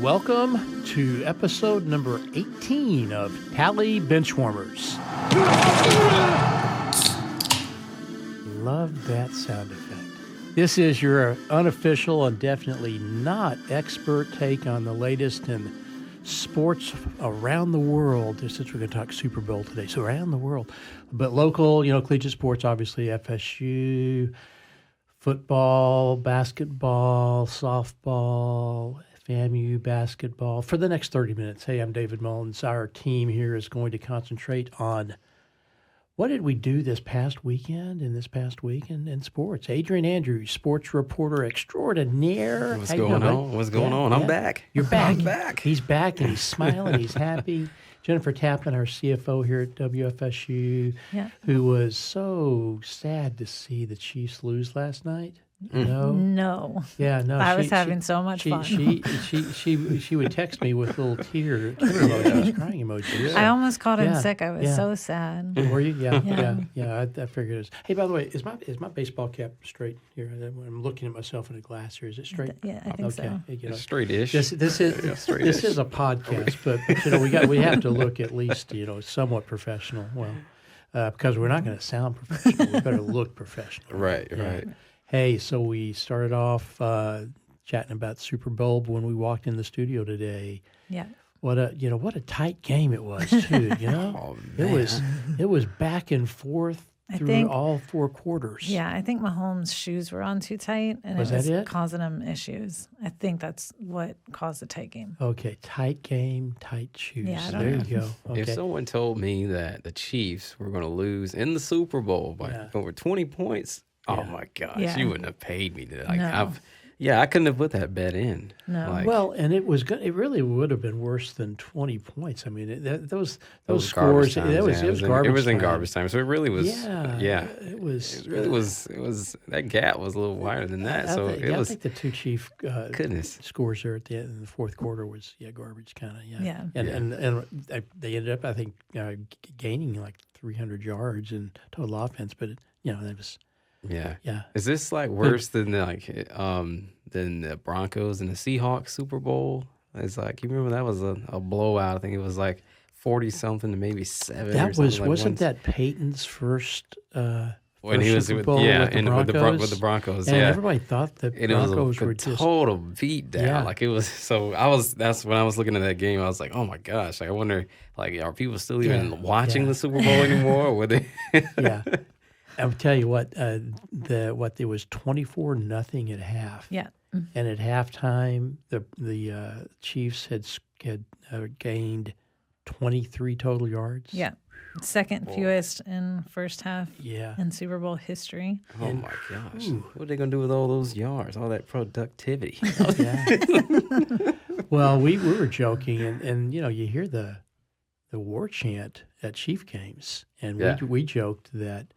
welcome to episode number 18 of Tally Benchwarmers. Love that sound effect. This is your unofficial and definitely not expert take on the latest in sports around the world, since we're going to talk Super Bowl today. So around the world. But local, collegiate sports, obviously FSU, football, basketball, softball, FAMU basketball. For the next 30 minutes, hey, I'm David Mullins. Our team here is going to concentrate on what did we do this past weekend and this past week in sports. Adrian Andrews, sports reporter extraordinaire. What's going on? What's going on? I'm back. You're back. I'm back. He's back, and he's smiling. He's happy. Jennifer Tappen, our CFO here at WFSU, who was so sad to see the Chiefs lose last night. No. Yeah, no. I was having so much fun. She would text me with little tear emojis, crying emojis. I almost called in sick. I was so sad. Were you? Yeah. I figured it was. Hey, by the way, is my baseball cap straight here? I'm looking at myself in a glass here. Is it straight? Yeah, I think so. It's straight-ish. This is a podcast, but we have to look at least somewhat professional. Well, because we're not going to sound professional, we better look professional. Right. Hey, so we started off chatting about Super Bowl when we walked in the studio today. Yeah. What a tight game it was too. It was back and forth through all four quarters. Yeah, I think Mahomes' shoes were on too tight, and it was causing him issues. I think that's what caused the tight game. Okay, tight game, tight shoes. Yeah, there you go. Okay. If someone told me that the Chiefs were going to lose in the Super Bowl by over 20 points. Oh my gosh! You wouldn't have paid me to. I couldn't have put that bet in. No. Well, and it really would have been worse than 20 points. I mean, those scores. Times, it was garbage. It was in time. garbage time. So it really was. Yeah. It was. It really was. It was that gap was a little wider than that. I think the two chief scores there at the end of the fourth quarter was garbage kind of. Yeah. And they ended up, I think, gaining like 300 yards in total offense, but that was. Yeah. Is this like worse than the Broncos and the Seahawks Super Bowl? It's like, you remember that was a blowout. I think it was like 40 something to maybe 7. That wasn't that Peyton's first when he was Super Bowl with the Broncos. And everybody thought the Broncos were just total beat down. Yeah. Like it was. So that's when I was looking at that game. I was like, oh my gosh! Like, I wonder, like, are people still even watching the Super Bowl anymore? Or were they? I'll tell you what. There was 24-0 at half. Yeah. And at halftime, the Chiefs had gained 23 total yards. Yeah. Second fewest in first half in Super Bowl history. Oh my gosh. What are they going to do with all those yards, all that productivity? Well, we were joking, and you hear the war chant at Chief games, and we joked that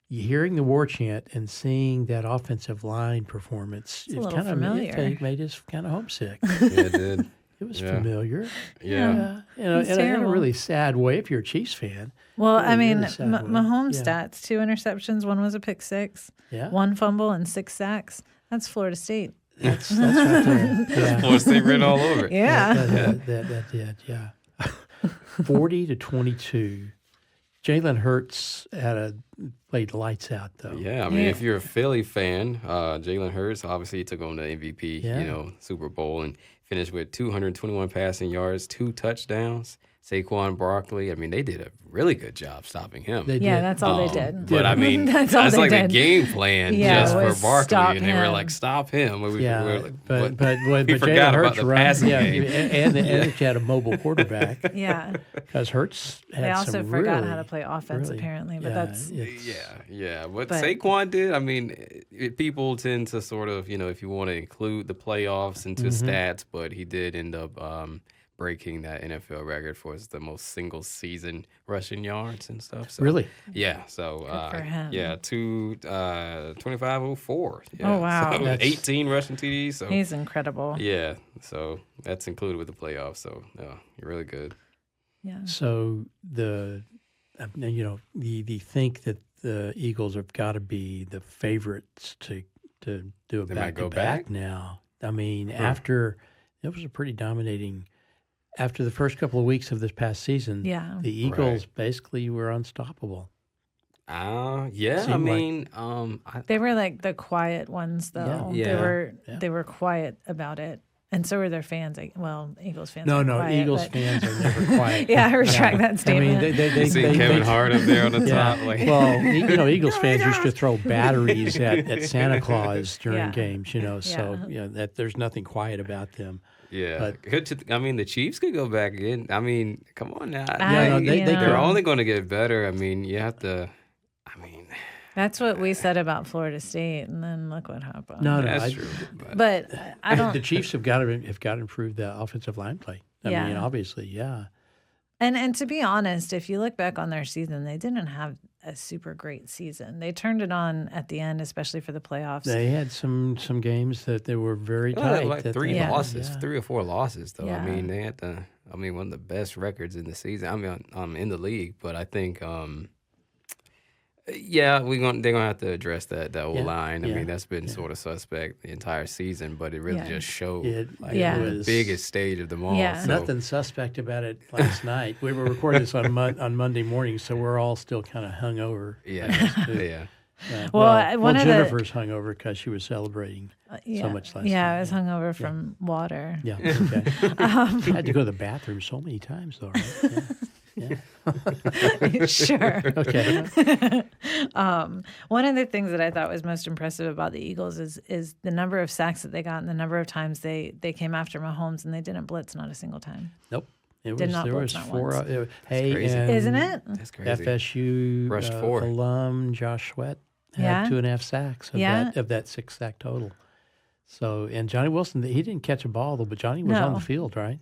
hearing the war chant and seeing that offensive line performance, it's kind of familiar. It made us kind of homesick. Yeah, it did. It was familiar. Yeah. In a really sad way if you're a Chiefs fan. Well, I mean, Mahomes' stats, 2 interceptions, 1 was a pick six, 1 fumble, and 6 sacks. That's Florida State. That's right there. Yeah. Florida State written all over. Yeah. That did, 40-22. Jalen Hurts played lights out, though. Yeah, I mean, if you're a Philly fan, Jalen Hurts, obviously he took home the MVP, Super Bowl, and finished with 221 passing yards, 2 touchdowns. Saquon Barkley, I mean, they did a really good job stopping him. That's all they did. But, I mean, that's like the game plan just for Barkley, and they were like, stop him. But we forgot about the passing game. And they had a mobile quarterback. Yeah. Because Hurts had They also some forgot really, how to play offense, apparently. But that's... What Saquon did, I mean, people tend to sort of, if you want to include the playoffs into stats, but he did end up breaking that NFL record for the most single season rushing yards and stuff. So, really? Yeah. So, good for him. 2504. Yeah. Oh, wow. So 18 rushing TDs. So he's incredible. Yeah. So that's included with the playoffs. So, you're really good. Yeah. So you think that the Eagles have got to be the favorites to do a back-to-back now. I mean, after It was a pretty dominating. After the first couple of weeks of this past season, Yeah. the Eagles basically were unstoppable. Yeah. I mean, they were like the quiet ones, though. Yeah. They were quiet about it. And so were their fans. Eagles fans. No, quiet, Eagles fans are never quiet. Yeah, I retract that statement. I mean, they see Kevin Hart up there on the top. Like. Well, Eagles fans used to throw batteries at Santa Claus during games. So that there's nothing quiet about them. Yeah, I mean, the Chiefs could go back in. I mean, come on now. They're only going to get better. I mean, you have to. I mean, that's what we said about Florida State, and then look what happened. No, that's true. But I don't. The Chiefs have got to improve the offensive line play. I mean, obviously, yeah. And to be honest, if you look back on their season, they didn't have a super great season. They turned it on at the end, especially for the playoffs. They had some games that they were very tight. Like 3 or 4 losses, though. Yeah. I mean, they had one of the best records in the season. I mean, in the league, but I think. They're gonna have to address that old line. I mean, that's been sort of suspect the entire season, but it really just showed it was the biggest stage of them all. Yeah. So. Nothing suspect about it last night. We were recording this on Monday morning, so we're all still kind of hungover. Yeah. Jennifer's hungover because she was celebrating so much last night. Yeah, I was hungover from water. Yeah, okay. I had to go to the bathroom so many times, though, right? Yeah. Sure. Okay. One of the things that I thought was most impressive about the Eagles is the number of sacks that they got and the number of times they came after Mahomes and they didn't blitz not a single time. Nope. There was 4. That's crazy. Isn't it? That's crazy. FSU rushed 4. Alum Josh Sweat had 2.5 sacks of that 6 sack total. So, and Johnny Wilson, he didn't catch a ball though, but Johnny was on the field, right?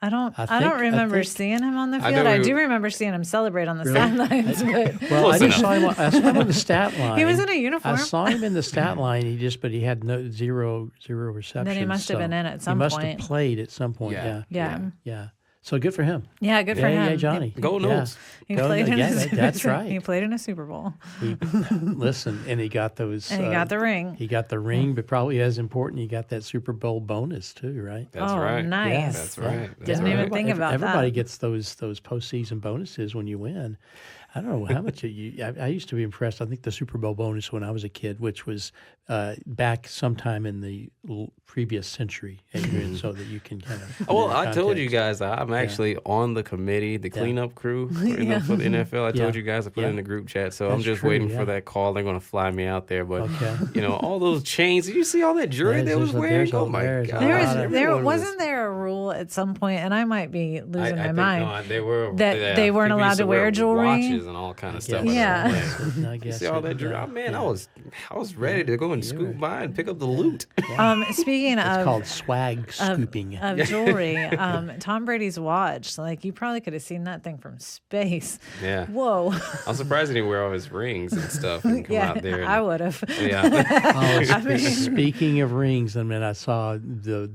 I don't remember seeing him on the field. I do remember seeing him celebrate on the sidelines. Well, I just saw him on the stat line. He was in a uniform. I saw him in the stat line. But he had zero receptions. Then he must have been in at some point. He must have played at some point. Yeah. So good for him. Yeah, good for him. Yeah, Johnny. Go Noles. He played in that's right. He played in a Super Bowl. Listen, and he got those. And he got the ring. He got the ring, but probably as important, he got that Super Bowl bonus too, right? That's right. Nice. Yeah, that's right. Didn't even think about that. Everybody gets those postseason bonuses when you win. I don't know how much I used to be impressed. I think the Super Bowl bonus when I was a kid, which was back sometime in the previous century, Adrian, so that you can kind of. Well, I told you guys I'm actually on the committee, the cleanup crew for the NFL. I told you guys I put it in the group chat, so I'm just waiting for that call. They're going to fly me out there, but all those chains. Did you see all that jewelry they was wearing? Oh my god! Wasn't there a rule at some point, and I might be losing my mind. They were they weren't allowed to wear jewelry. Watches and all kind of stuff. Yeah. You see all that jewelry? Oh, man, I was ready to go and scoop by and pick up the loot. Speaking it's of called swag scooping of jewelry, Tom Brady's watch. Like you probably could have seen that thing from space. Yeah. Whoa. I'm surprised he didn't wear all his rings and stuff and come out there. I would have. Yeah. Speaking of rings, I saw the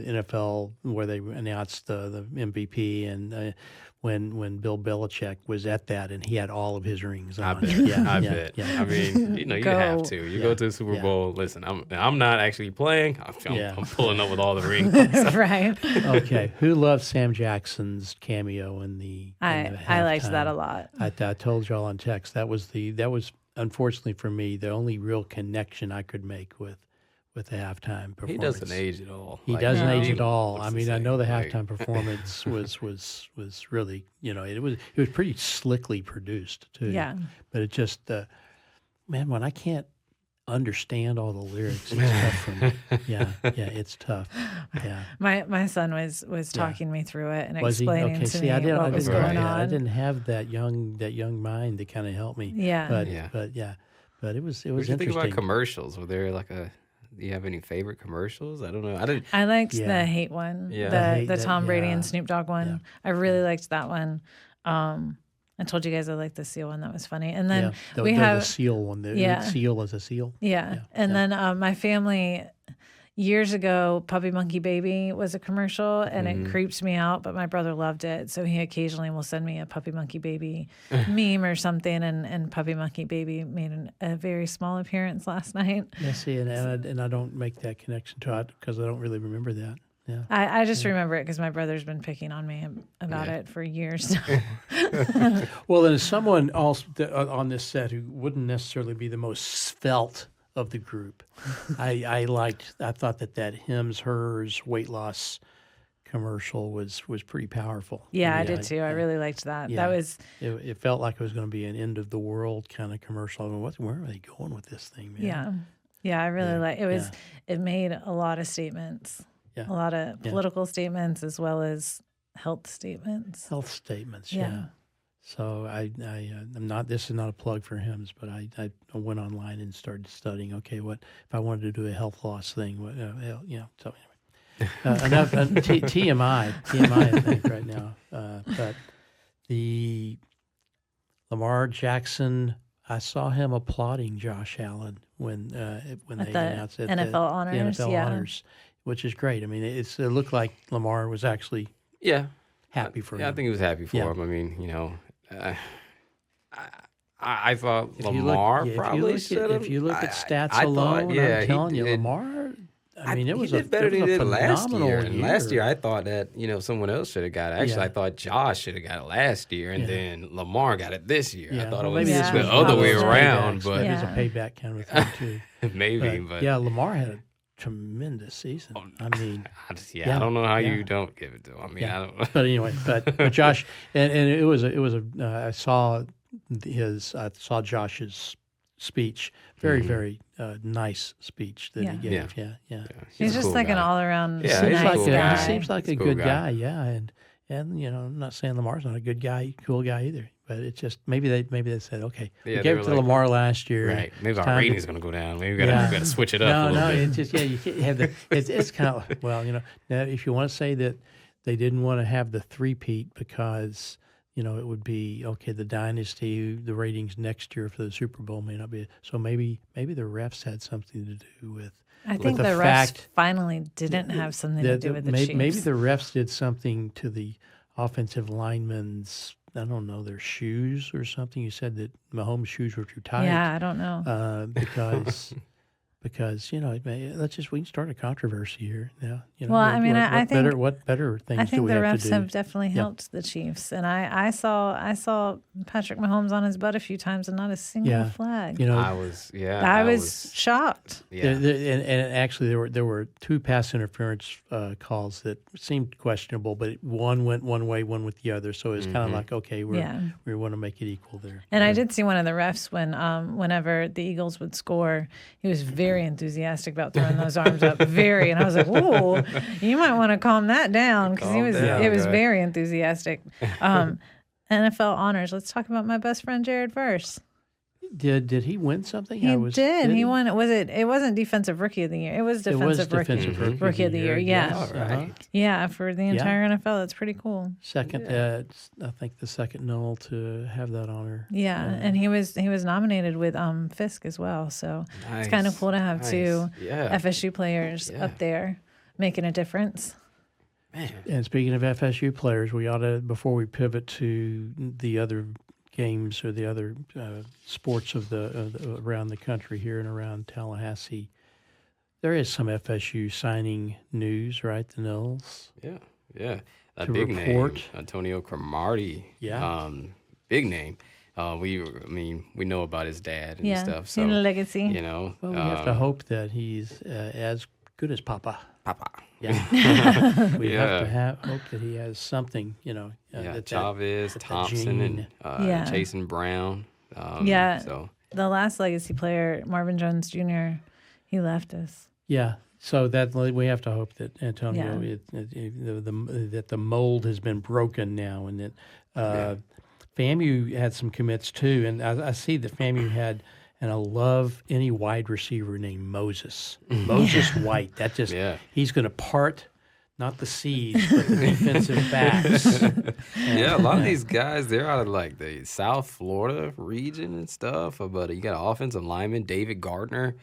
NFL where they announced the MVP and. When Bill Belichick was at that and he had all of his rings on. I bet. Yeah. I mean, you have to. You go to the Super Bowl. Listen, I'm not actually playing. I'm pulling up with all the rings. Right. Okay. Who loved Sam Jackson's cameo in the? I liked that a lot. I told y'all on text that was unfortunately for me the only real connection I could make with the halftime performance. He doesn't age at all. He doesn't age at all. I mean, I know the halftime performance was really, it was pretty slickly produced too. Yeah. But it just, man, when I can't understand all the lyrics, it's tough for me. Yeah, it's tough. Yeah. My son was talking me through it and was explaining to me what was going on. I didn't have that young mind to kind of help me. Yeah. But it was interesting. What did you think about commercials? Were there do you have any favorite commercials? I don't know. I liked the hate one. Yeah. The Tom Brady and Snoop Dogg one. Yeah. I really liked that one. I told you guys I liked the seal one. That was funny. And then we have the seal one. The seal as a seal. Yeah. And then my family years ago, Puppy Monkey Baby was a commercial, and it creeps me out, but my brother loved it. So he occasionally will send me a Puppy Monkey Baby meme or something, and Puppy Monkey Baby made a very small appearance last night. Yeah, see, and I don't make that connection to it because I don't really remember that. Yeah. I just remember it because my brother's been picking on me about it for years now. Well, then someone also on this set who wouldn't necessarily be the most svelte of the group, I thought that Hims Hers weight loss commercial was pretty powerful. Yeah, I did too. I really liked that. Yeah. That was It felt like it was going to be an end of the world kind of commercial. I mean, where are they going with this thing, man? yeah. I really like it. Was it made a lot of statements, a lot of political statements as well as health statements. Health statements, yeah. So I'm not. This is not a plug for Hims, but I went online and started studying. Okay, what if I wanted to do a health loss thing? What, So anyway. Enough TMI, I think right now. But the Lamar Jackson, I saw him applauding Josh Allen when they announced it. NFL honors, the NFL honors, which is great. I mean, it looked like Lamar was actually happy for him. Yeah, I think he was happy for him. I mean, I thought Lamar probably should have. If you look at stats alone, I'm telling you, Lamar. I mean, he did better than he did last year. And year. last year, I thought that someone else should have got it. Actually, I thought Josh should have got it last year, and then Lamar got it this year. I thought it was the other way around, but maybe it's a payback kind of thing too. Maybe, but Lamar had a tremendous season. I mean, I don't know how you don't give it to him. I mean, I don't know. But anyway, but Josh, and it was I saw Josh's speech. Very nice speech that he gave. Yeah. He's just cool like guy. an all around. Yeah, nice guy. He seems like a cool good guy. guy. And I'm not saying Lamar's not a good guy, cool guy either. But it's just maybe they said, okay, we gave it to Lamar last year. Right. Maybe our rating's going to go down. Maybe we got to switch it up a little bit. It's just you can't have it's kind of now if you want to say that they didn't want to have the three-peat because it would be okay. The dynasty, the ratings next year for the Super Bowl may not be. So maybe the refs had something to do with. I think the refs finally didn't have something to do with the Chiefs. Maybe the refs did something to the offensive linemen's. I don't know, their shoes or something. You said that Mahomes' shoes were too tight. Yeah, I don't know. Because we can start a controversy here now. I think what better things I think do we the have to refs do? have definitely helped the Chiefs, and I saw Patrick Mahomes on his butt a few times and not a single flag. I was shocked. Yeah. And actually there were two pass interference calls that seemed questionable, but one went one way, one with the other. So it's kind of like, okay, we want to make it equal there. And I did see one of the refs whenever the Eagles would score, he was very enthusiastic about throwing those arms up. And I was like, "Whoa, you might want to calm that down," because it was very enthusiastic. NFL honors. Let's talk about my best friend Jared Verse. Did he win something? He did. He won. It wasn't Defensive Rookie of the Year. It was Defensive Rookie of the Year. Yeah. All right. Yeah, for the entire NFL. That's pretty cool. Second, I think the second Noel to have that honor. Yeah, and he was nominated with Fisk as well. So it's kind of cool to have two FSU players up there making a difference. Man. And speaking of FSU players, we ought to, before we pivot to the other games or the other sports of the around the country here and around Tallahassee, there is some FSU signing news, right? The Knolls. Yeah. A to big report. name, Antonio Cromartie. Yeah. Big name. We know about his dad and stuff. So in legacy. Well, we have to hope that he's as good as Papa. Yeah. We have to hope that he has something, Chavez, Thompson, and Jason Brown. So the last legacy player, Marvin Jones Jr., he left us. Yeah. So that we have to hope that Antonio, that the mold has been broken now, and that FAMU had some commits too. And I see that FAMU had. And I love any wide receiver named Moses. Moses White. That just he's going to part not the seas but the defensive backs. A lot of these guys, they're out of like the South Florida region and stuff. But you got offensive lineman David Gardner,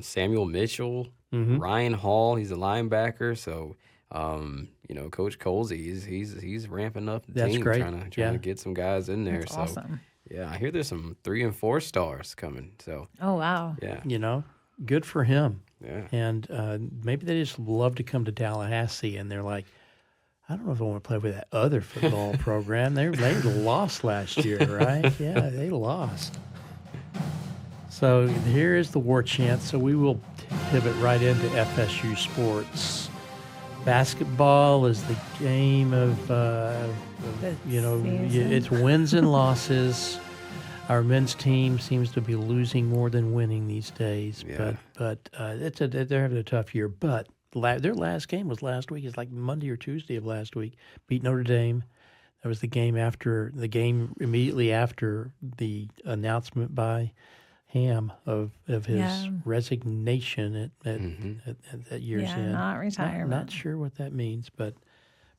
Samuel Mitchell, Ryan Hall. He's a linebacker. So Coach Colsey, he's ramping up the team, great. trying to get some guys in there. That's awesome. Yeah, I hear there's some 3 and 4 stars coming. So. Oh wow. Yeah. Good for him. Yeah. And maybe they just love to come to Tallahassee, and they're like, I don't know if I want to play with that other football program. They lost last year, right? Yeah, they lost. So here is the war chant. So we will pivot right into FSU sports. Basketball is the game of it's wins and losses. Our men's team seems to be losing more than winning these days, but they're having a tough year. But their last game was last week. It's like Monday or Tuesday of last week. Beat Notre Dame. That was the game immediately after the announcement by Ham of his resignation at year's end. Not retirement. Not sure what that means, but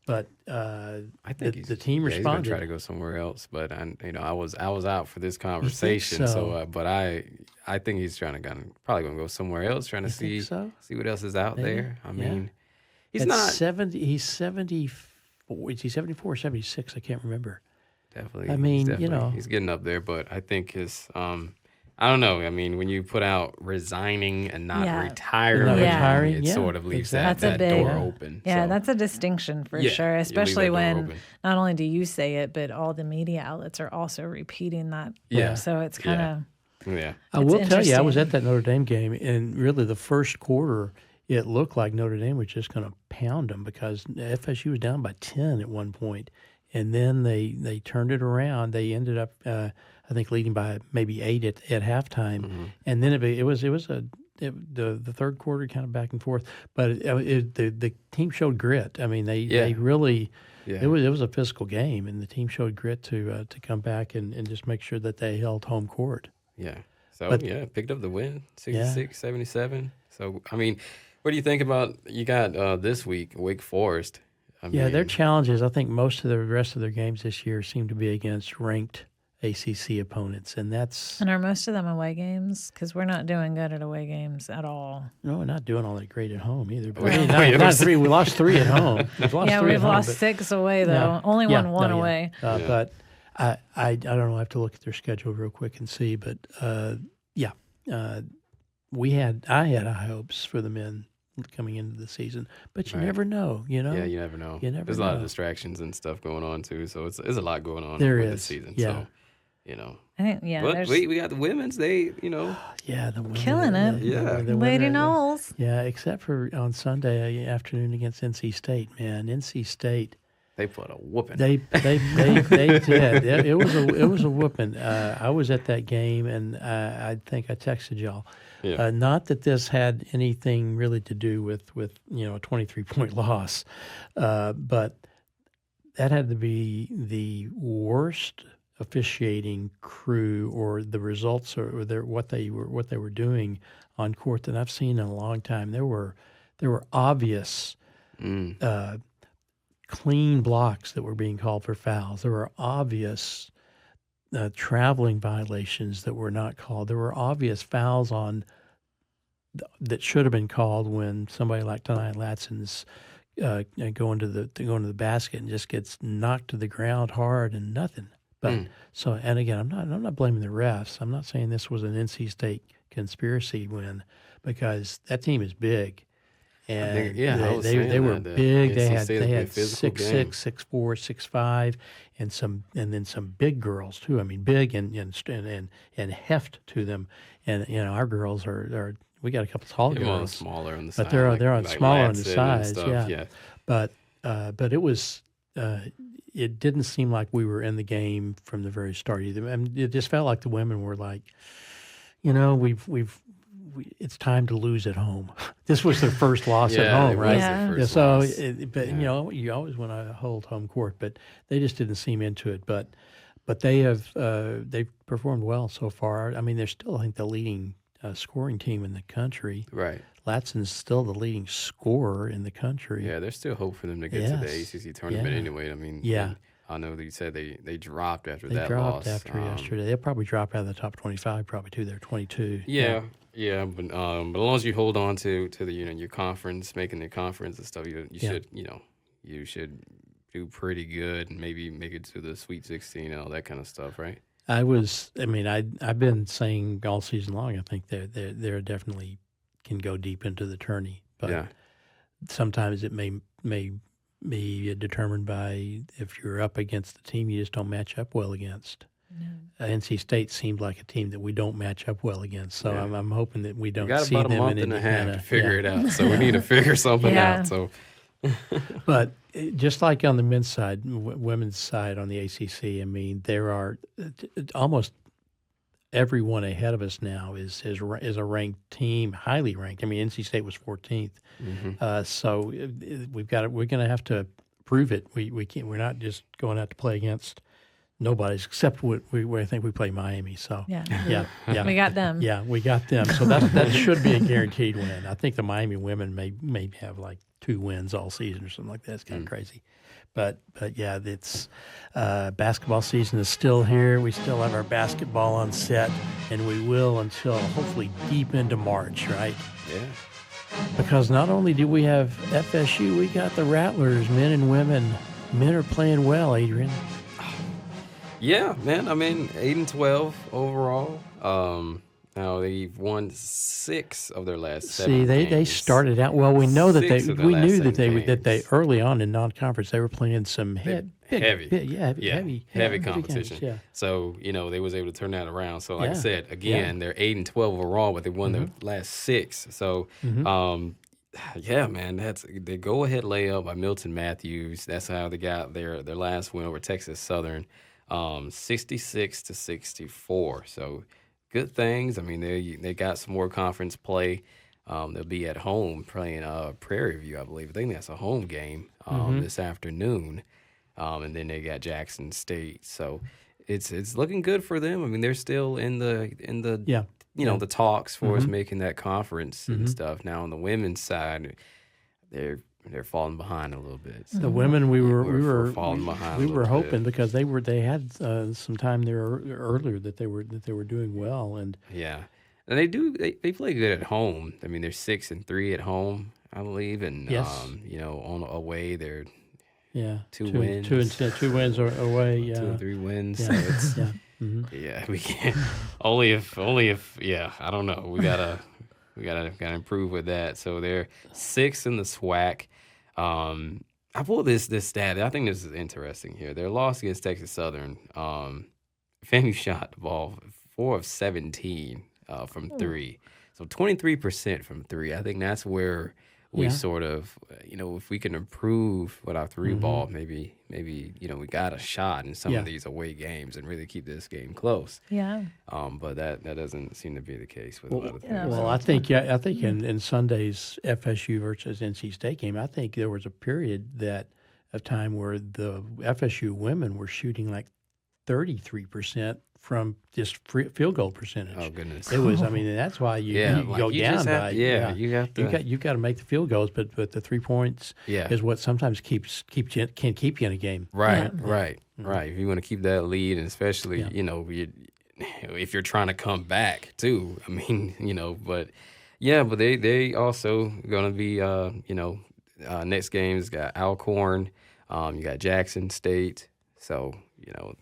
I think the team responded. He's going to try to go somewhere else, but I was out for this conversation, but I think he's probably going to go somewhere else, trying to see what else is out there. I mean, he's not 70. He's 74. Is he 74 or 76? I can't remember. Definitely. I mean, he's getting up there, but I think his I don't know. I mean, when you put out resigning and not retiring, it sort of leaves that door open. Yeah, so. That's a distinction for sure, especially when not only do you say it, but all the media outlets are also repeating that. Yeah. So it's kind of... Yeah. I will tell you, I was at that Notre Dame game, and really the first quarter, it looked like Notre Dame was just going to pound them because FSU was down by 10 at one point, and then they turned it around. They ended up... I think leading by maybe 8 at halftime, and then it was the third quarter kind of back and forth. But the team showed grit. I mean, they really it was a physical game, and the team showed grit to come back and just make sure that they held home court. Yeah. So picked up the win, 66-77. So I mean, what do you think about you got this week Wake Forest? Their challenges. I think most of the rest of their games this year seem to be against ranked ACC opponents, and are most of them away games? Because we're not doing good at away games at all. No, we're not doing all that great at home either. But not three. We lost 3 at home. We've lost 6 away though. Only won 1 away. But I don't know. I have to look at their schedule real quick and see. But I had high hopes for the men coming into the season, but you never know. Yeah, you never know. There's a lot of distractions and stuff going on too, so there's a lot going on with the season. Yeah. So, I think but we got the women's. They the women killing it. Lady Knowles. Yeah, except for on Sunday afternoon against NC State. Man, NC State. They put a whooping. They did. It was a whooping. I was at that game, and I think I texted y'all. Yeah. Not that this had anything really to do with a 23-point loss, but that had to be the worst officiating crew or the results or what they were doing on court that I've seen in a long time. There were obvious clean blocks that were being called for fouls. There were obvious traveling violations that were not called. There were obvious fouls that should have been called when somebody like Tania Latson's going to the basket and just gets knocked to the ground hard and nothing. But and again, I'm not blaming the refs. I'm not saying this was an NC State conspiracy win because that team is big. And they were big. They had 6'6", 6'4", 6'5", and then some big girls too. I mean, big and heft to them. And our girls are we got a couple tall girls, smaller on the but side, they're smaller on the size. Yeah. But it was. It didn't seem like we were in the game from the very start either. I mean, it just felt like the women were like, it's time to lose at home. This was their first loss at home, right? Yeah. So, you always want to hold home court, but they just didn't seem into it. But they have they've performed well so far. I mean, they're still, I think, the leading scoring team in the country. Right. Latson's still the leading scorer in the country. Yeah, there's still hope for them to get to the ACC tournament anyway. I mean, I know that you said they dropped after that loss. They dropped after yesterday. They'll probably drop out of the top 25 probably too. They're 22. Yeah, but as long as you hold on to the your conference, making the conference and stuff, you should do pretty good and maybe make it to the Sweet 16 and all that kind of stuff, right? I've been saying all season long, I think they're definitely can go deep into the tourney. But Yeah. sometimes it may be determined by if you're up against the team you just don't match up well against. NC State seemed like a team that we don't match up well against, so Yeah. I'm hoping that we We don't got see about a them month in and a Indiana. half to figure it out, so we need to figure something Yeah. out. So, But just like on the men's side, women's side on the ACC, I mean, there are almost everyone ahead of us now is a ranked team, highly ranked. I mean, NC State was 14th, so we're going to have to prove it. We can't. We're not just going out to play against nobody's except I think we play Miami. So yeah. We got them. Yeah, we got them. So that should be a guaranteed win. I think the Miami women may have like 2 wins all season or something like that. It's kind of crazy. But yeah, it's basketball season is still here. We still have our basketball on set, and we will until hopefully deep into March, right? yeah. Because not only do we have FSU, we got the Rattlers, men and women. Men are playing well, Adrian. Yeah, man. I mean, 8-12 overall. Now they've won 6 of their last 7 See, they games. started out well. We know that 6 of their we last knew 7 that they games. early on in non-conference they were playing some heavy heavy competition. games, yeah. So they was able to turn that around. So like I Yeah. said, again, they're 8-12 overall, but they won their last 6. So yeah, man, that's the go ahead layup by Milton Matthews. That's how they got their last win over Texas Southern, 66-64. So good things. I mean, they got some more conference play. They'll be at home playing Prairie View, I believe. I think that's a home game this afternoon. And then they got Jackson State. So it's looking good for them. I mean, they're still in the the talks for us making that conference and stuff. Now on the women's side, they're falling behind a little bit. So The women we were falling behind. we a were little hoping bit. because they had some time there earlier that they were doing well, and Yeah, and they play good at home. I mean, they're 6-3 at home, I believe, and Yes. on away they're yeah, 2 wins. 2 wins away. Yeah, 2 or 3 wins. yeah, So it's yeah. Mm-hmm. yeah, we can't. Only if yeah, I don't know. We gotta improve with that. So they're 6th in the SWAC. I pulled this stat. I think this is interesting here. Their loss against Texas Southern, FAMU shot the ball 4 of 17 from 3. So 23% from 3. I think that's where we Yeah. sort of, if we can improve with our 3 ball, maybe we got a shot in some Yeah. of these away games and really keep this game close. Yeah. But that doesn't seem to be the case with a lot of things. Yeah. Well, I think in Sunday's FSU versus NC State game, I think there was a period of time where the FSU women were shooting like 33% from just field goal percentage. Oh goodness. It was. I mean, and that's why you like go you down just have, by. you have to. You've got to make the field goals, but the 3 points Yeah. is what sometimes can keep you in a game. Right. If you want to keep that lead, and especially Yeah. if you're trying to come back too. I mean, but they also gonna be next game's got Alcorn, you got Jackson State. So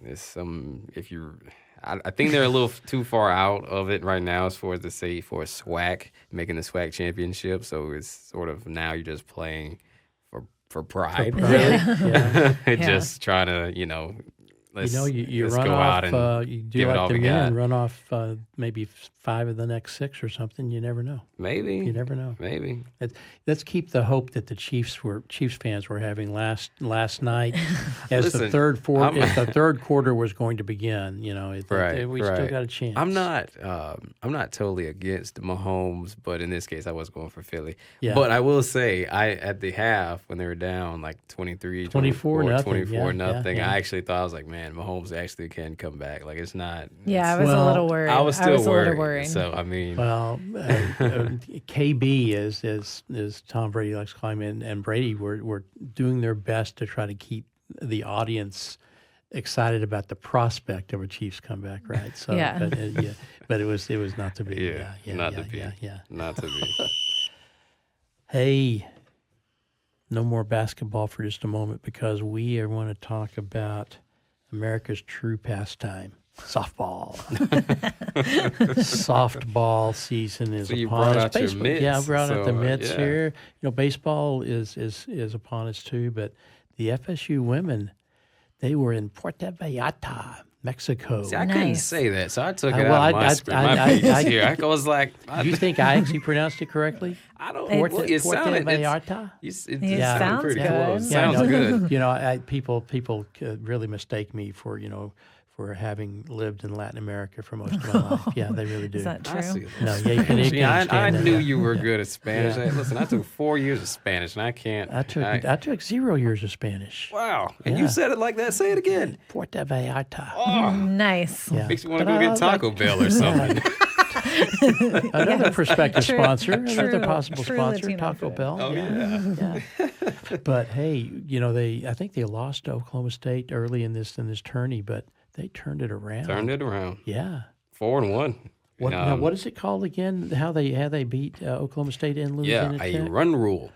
there's some I think they're a little too far out of it right now as far as to say for a SWAC, making the SWAC championship. So it's sort of now you're just playing for pride, really. Yeah. Just trying to, let's, you let's run go off. out and You do give it like all the we men, got. run off maybe 5 of the next 6 or something. You never know. Maybe. You never know. Maybe. Let's keep the hope that the Chiefs fans were having last night, as Listen, the third quarter was going to begin. We still got a chance. I'm not totally against Mahomes, but in this case, I was going for Philly. Yeah. But I will say, at the half when they were down like 23, 24 nothing. 24 Yeah, nothing, yeah. I actually thought, I was like, man, Mahomes actually can come back. Like it's not. Yeah, I it's- was a Well, little worried. I was still a little worried. worried. So I mean, Well, KB as Tom Brady likes to call him, and Brady were doing their best to try to keep the audience excited about the prospect of a Chiefs comeback, right? So, Yeah. but it was not to be. not to be. Yeah. not to be. Hey, no more basketball for just a moment because we are going to talk about America's true pastime. softball. Softball season is So you upon brought us. out your Baseball, mitts, yeah, I brought out the so, mitts yeah. here. Baseball is upon us too. But the FSU women, they were in Puerto Vallarta, Mexico. See, I couldn't Nice. say that, so I took it well, out of my script. My pages I- here. I was like, Do you think I actually pronounced it correctly? I don't. Puerto- Well, it sounded. Vallarta. It Yeah, sounded sounds pretty good. close. Yeah, Sounds no, good. People really mistake me for having lived in Latin America for most of my life. Yeah, they really do. Is that I see true? that. No, yeah, you can See, I understand that, knew yeah. you were good at Spanish. Yeah. Hey, listen, I took 4 years of Spanish, and I can't. I took 0 years of Spanish. Wow, and Yeah. you said it like that. Say it again. Puerto Vallarta. Oh, Nice. Yeah. makes you want to But go I get Taco like- Bell or something. Another prospective True. sponsor, another True. possible True sponsor, Latino Taco food. Bell. Oh yeah. Yeah. But hey, I think they lost to Oklahoma State early in this tourney, but they turned it around. Turned it around. Yeah. 4-1. Now, what is it called again? How they beat Oklahoma State and Louisiana Yeah, a Tech? run rule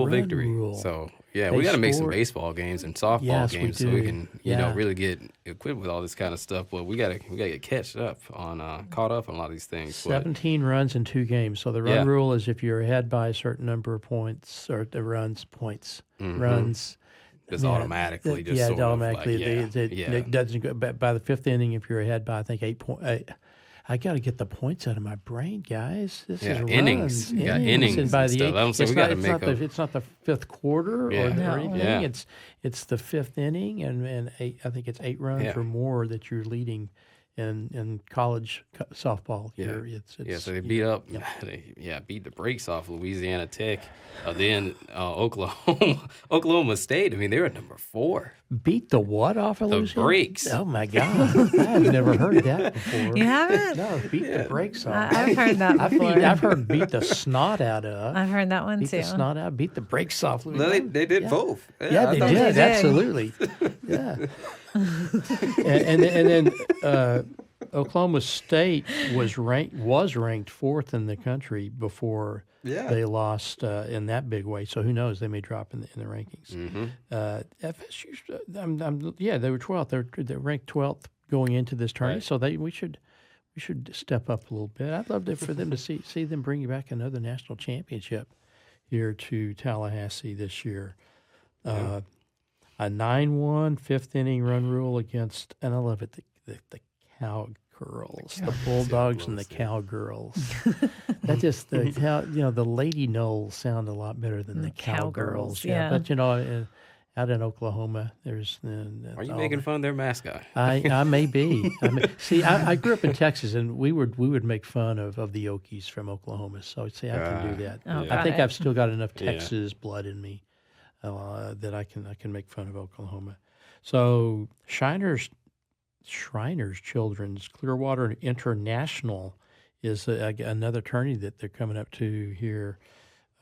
victory. rule. So yeah, They we got to make some scored- baseball games and softball Yes, we games so we do. can Yeah. really get equipped with all this kind of stuff. But we gotta get caught up on a lot of these things. But 17 runs in 2 games. So the run Yeah. rule is if you're ahead by a certain number of points, or the runs, runs. just automatically, just yeah, sort automatically. Of like, It doesn't go by the 5th inning. If you're ahead by, I think 8 points. I got to get the points out of my brain, guys. This Yeah, is innings. runs. You got innings And by and the stuff. eighth, I'm saying it's we gotta not, make it's not the, it's not the 5th quarter Yeah. or No. anything. Yeah. It's the 5th inning, and I think it's 8 runs Yeah. or more that you're leading in college softball Yeah. here. It's so they beat up, beat the brakes off Louisiana Tech. Then Oklahoma State. I mean, they were at number 4. beat the what off of The Louisiana? brakes. Oh my God, I've never heard that before. You haven't? No, beat the brakes off. I've heard that before. I've heard beat the snot out of. I've heard that one Beat too. the snot out. Beat the brakes off. No, Louisiana. they did Yeah. both. Yeah, I they thought did. did. Absolutely. Yeah. and then Oklahoma State was ranked 4th in the country before Yeah. they lost in that big way. So who knows? They may drop in the rankings. Mm-hmm. FSU, they were 12th. They're ranked 12th going into this tournament. Right. So we should step up a little bit. I'd love for them to see them bring back another national championship here to Tallahassee this year. A 9-1 5th inning run rule against, and I love it, the Cowgirls, the Bulldogs and the Cowgirls. That just the Lady Knolls sound a lot better than the Cowgirls. Cowgirls, yeah. But out in Oklahoma, there's. Are you making fun of their mascot? I may be. See, I grew up in Texas, and we would make fun of the Okies from Oklahoma. So see, I can do that. Oh, I got think it. I've still got enough Yeah. Texas blood in me that I can make fun of Oklahoma. So Shriners Children's Clearwater International is another tourney that they're coming up to here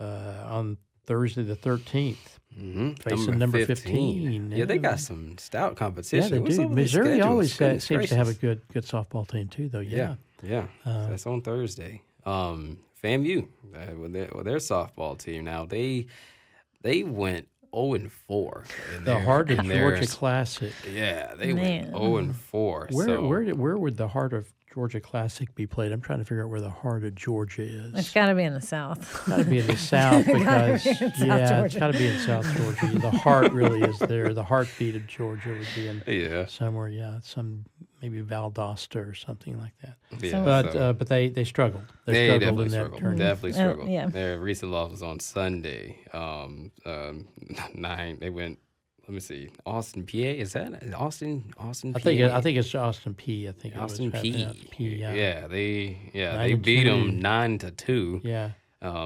on Thursday the 13th. Mm-hmm. Facing number 15. Yeah, they got some stout competition. Yeah, they What's do. up with their Missouri always schedules? seems to have a Goodness good softball team too, though. Yeah. gracious. Yeah. That's on Thursday. FAMU with their softball team now. They went 0-4. The Heart of Georgia Classic. Yeah, they Man. went 0-4. Where would the Heart of Georgia Classic be played? I'm trying to figure out where the Heart of Georgia It's is. got to be in the South. Got to be in the South because be in South it's Georgia. got to be in South Georgia. The heart really is there. The heartbeat of Georgia would be in Yeah. somewhere. Yeah, maybe Valdosta or something like that. Yeah, But they struggled. They struggled definitely in that struggled. tournament. Definitely struggled. yeah. Their recent loss was on Sunday. 9. They went. Let me see. Austin, PA. Is that Austin? Austin. I PA? think it's Austin P. I think Austin it was P. P. Yeah. They 9-2. beat them 9-2. Yeah.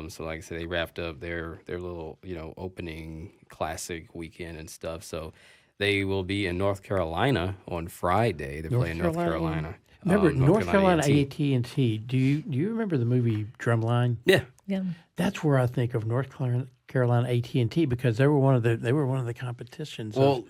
So like I said, they wrapped up their little opening classic weekend and stuff. So they will be in North Carolina on Friday. They're playing North Carolina. Remember North Carolina A&T. AT&T? Do you remember the movie Drumline? Yeah. Yeah. That's where I think of North Carolina AT&T because they were one of the competitions. Well,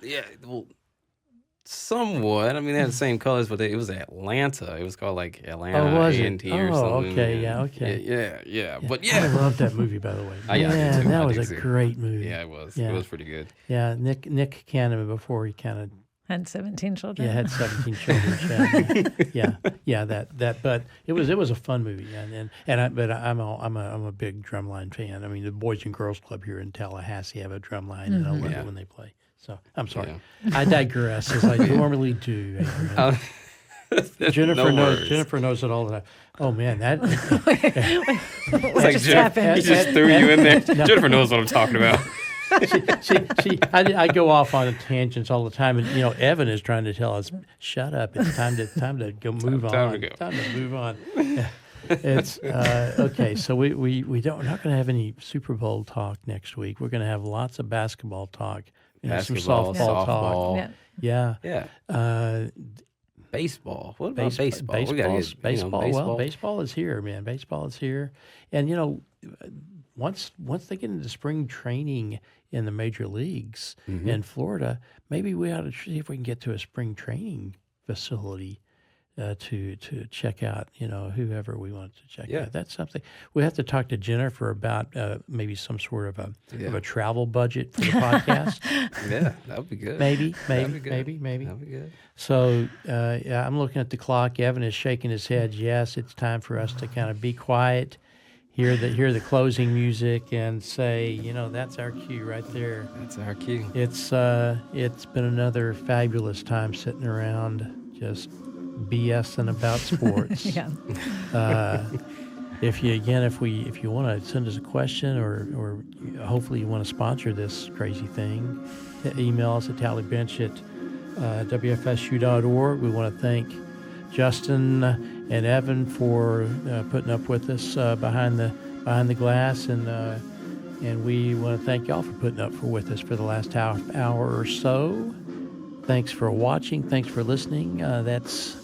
somewhat. I mean, they had the same colors, but it was Atlanta. It was called like Atlanta was it? A&T or something. Okay, yeah, okay. Yeah. But I yeah. love that movie, by the way. I did Man, too. that I was did a too. great movie. Yeah, it was. Yeah. It was pretty good. Yeah, Nick Cannon before he kind of Had 17 children. Yeah, had 17 children. Yeah. That. But it was a fun movie, but I'm a big drumline fan. I mean, the Boys and Girls Club here in Tallahassee have a drumline, and I love it when they play. So I'm sorry, I digress as I normally do. Jennifer knows it all the time. Oh man, that it's like Jeff, he just threw you in there. Jennifer knows what I'm talking about. I go off on tangents all the time, and Evan is trying to tell us, "Shut up! It's time to go move on. Time to move on." It's okay. So we're not going to have any Super Bowl talk next week. We're going to have lots of basketball talk, some softball talk. Yeah. Baseball. What about baseball? Well, baseball is here, man. Baseball is here, and once they get into spring training in the major leagues in Florida, maybe we ought to see if we can get to a spring training facility to check out, whoever we want to check out. That's something we have to talk to Jennifer about. Maybe some sort of a travel budget for the podcast. Yeah, that would be good. Maybe. That'd be good. So I'm looking at the clock. Evan is shaking his head. Yes, it's time for us to kind of be quiet. Hear the closing music and say, that's our cue right there. That's our cue. It's been another fabulous time sitting around just BSing about sports. Yeah. If you want to send us a question or hopefully you want to sponsor this crazy thing, email us at tallybench at wfsu.org. We want to thank Justin and Evan for putting up with us behind the glass, and we want to thank y'all for putting up with us for the last half hour or so. Thanks for watching. Thanks for listening. That's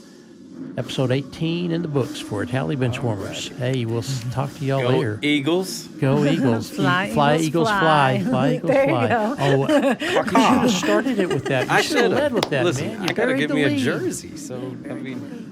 episode 18 in the books for Tally Benchwarmers. Right. Hey, we'll talk to y'all later. Eagles. Go Eagles. Fly, Eagles, fly. Fly, Eagles, there fly. You go. Oh, you should have started it with that. You I should have led with that, Listen, man. I got to give me a jersey. So, I mean...